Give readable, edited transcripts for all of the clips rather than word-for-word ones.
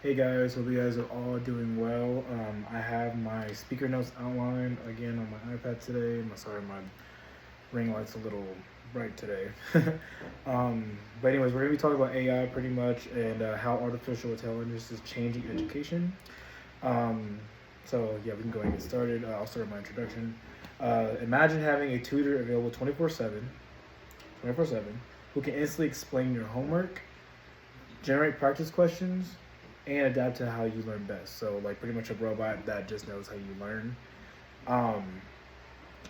Hey guys, hope you guys are all doing well. I have my speaker notes outlined again on my iPad today. Sorry, my ring light's a little bright today. But anyways, we're gonna be talking about AI pretty much and how artificial intelligence is changing education. Um, so yeah, we can go ahead and get started. I'll start with my introduction. Imagine having a tutor available 24/7, who can instantly explain your homework, generate practice questions, and adapt to how you learn best. So like pretty much a robot that just knows how you learn. Um,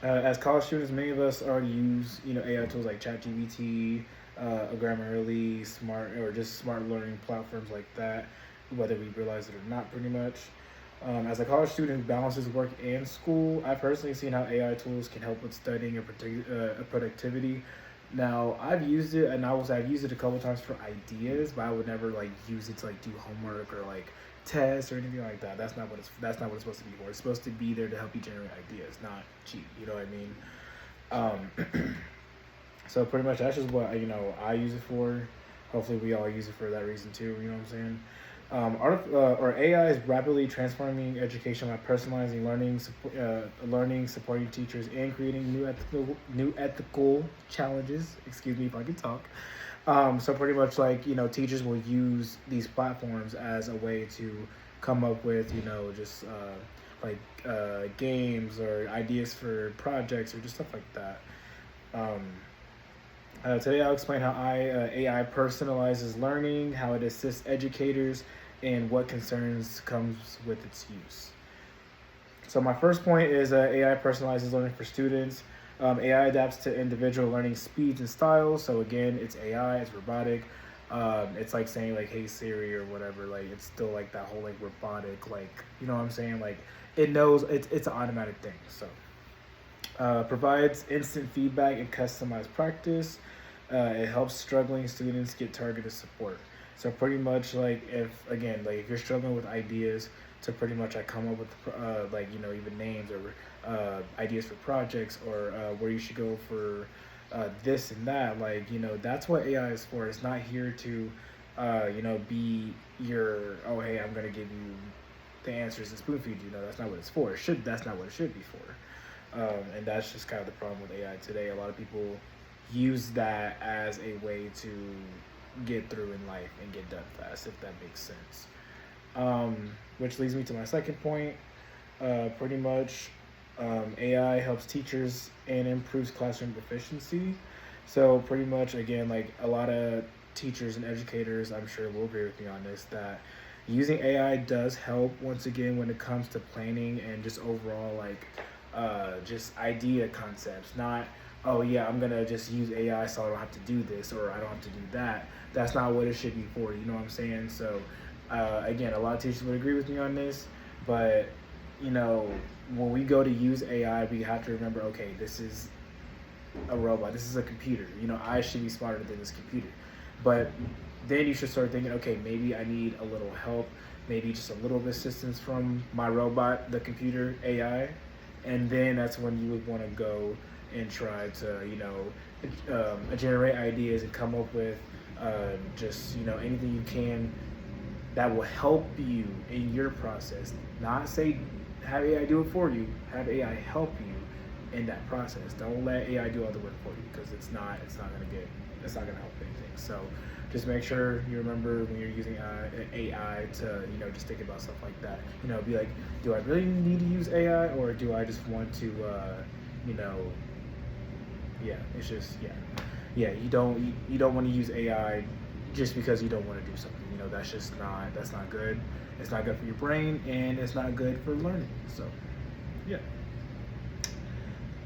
as college students, many of us already use AI tools like ChatGPT, Grammarly, Smart, or just smart learning platforms like that, whether we realize it or not. Pretty much. As a college student who balances work and school, I've personally seen how AI tools can help with studying and productivity. Now, I've used it, and I've used it a couple times for ideas, but I would never like use it to like do homework or like tests or anything like that. That's not what it's supposed to be for. It's supposed to be there to help you generate ideas, not cheat. You know what I mean? So pretty much that's just what I use it for. Hopefully, we all use it for that reason too. You know what I'm saying? Or AI is rapidly transforming education by personalizing learning, supporting teachers, and creating new ethical challenges. Excuse me if I can talk. So pretty much like teachers will use these platforms as a way to come up with just games or ideas for projects or just stuff like that. Um, Today, I'll explain how AI personalizes learning, how it assists educators, and what concerns comes with its use. So my first point is AI personalizes learning for students. AI adapts to individual learning speeds and styles. So again, it's AI, it's robotic. It's like saying like "Hey Siri" or whatever. Like it's still like that whole like robotic, like you know what I'm saying. Like it knows it's an automatic thing. So provides instant feedback and customized practice. It helps struggling students get targeted support. So pretty much like if you're struggling with ideas to pretty much like come up with even names or ideas for projects or where you should go for this and that, that's what AI is for. It's not here to be your, oh hey, I'm gonna give you the answers and spoon feed you. No, that's not what it's for. That's not what it should be for. And that's just kind of the problem with AI today. A lot of people use that as a way to get through in life and get done fast, if that makes sense. Which leads me to my second point. Pretty much, AI helps teachers and improves classroom efficiency. So, pretty much, again, like a lot of teachers and educators, I'm sure will agree with me on this, that using AI does help once again when it comes to planning and just overall just idea concepts. Not, oh yeah, I'm gonna just use AI so I don't have to do this or I don't have to do that. That's not what it should be for. You know what I'm saying? So again, a lot of teachers would agree with me on this, but you know, when we go to use AI, we have to remember, okay, this is a robot. This is a computer. I should be smarter than this computer. But then you should start thinking, okay, maybe I need a little help, maybe just a little bit of assistance from my robot, the computer, AI, and then that's when you would want to go and try to, generate ideas and come up with just, anything you can that will help you in your process. Not say have AI do it for you. Have AI help you in that process. Don't let AI do all the work for you because it's not gonna help anything. So just make sure you remember when you're using AI to just think about stuff like that. Be like, do I really need to use AI or do I just want to you know yeah, it's just yeah, you don't want to use AI just because you don't want to do something. That's not good. It's not good for your brain and it's not good for learning. So yeah.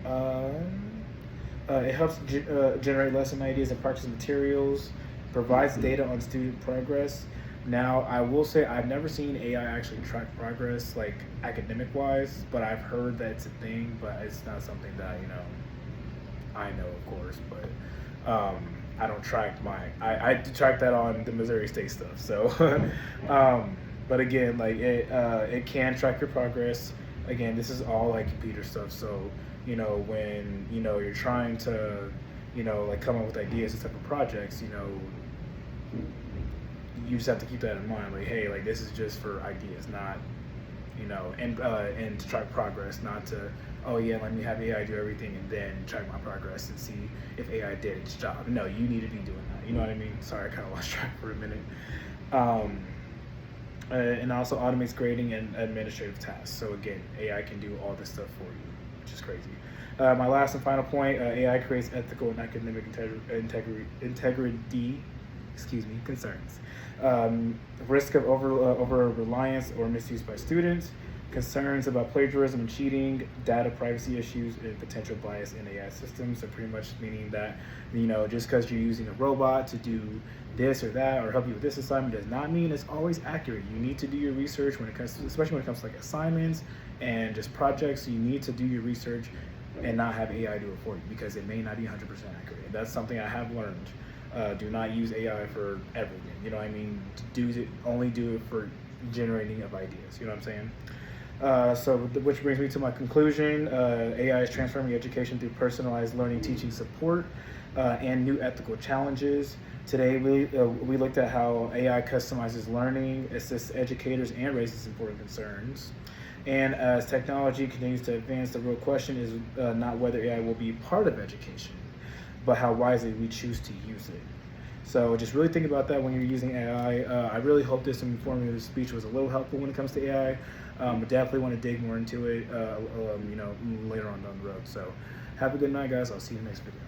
Um, it helps generate lesson ideas and practice materials, provides data on student progress. Now, I will say I've never seen AI actually track progress, like academic wise, but I've heard that it's a thing, but it's not something that, I know, of course, but I don't track I track that on the Missouri State stuff. So, but again, like it can track your progress. Again, this is all like computer stuff. So, when you're trying to, like come up with ideas and type of projects, you just have to keep that in mind. Like, hey, like this is just for ideas, not, and to track progress, not to, oh yeah, let me have AI do everything and then track my progress and see if AI did its job. No, you need to be doing that. You know what I mean? Sorry, I kind of lost track for a minute. And also automates grading and administrative tasks. So again, AI can do all this stuff for you, which is crazy. My last and final point: AI creates ethical and academic integrity. Concerns. Risk of over reliance or misuse by students. Concerns about plagiarism and cheating, data privacy issues, and potential bias in AI systems. So pretty much meaning that, just because you're using a robot to do this or that or help you with this assignment does not mean it's always accurate. You need to do your research when it comes to, especially when it comes to like assignments and just projects. You need to do your research and not have AI do it for you, because it may not be 100% accurate. That's something I have learned. Do not use AI for everything. You know what I mean? Only do it for generating of ideas. You know what I'm saying? Which brings me to my conclusion. AI is transforming education through personalized learning, teaching support, and new ethical challenges. Today, we looked at how AI customizes learning, assists educators, and raises important concerns. And as technology continues to advance, the real question is not whether AI will be part of education, but how wisely we choose to use it. So just really think about that when you're using AI. I really hope this informative speech was a little helpful when it comes to AI. Definitely want to dig more into it, later on down the road. So have a good night, guys. I'll see you in the next video.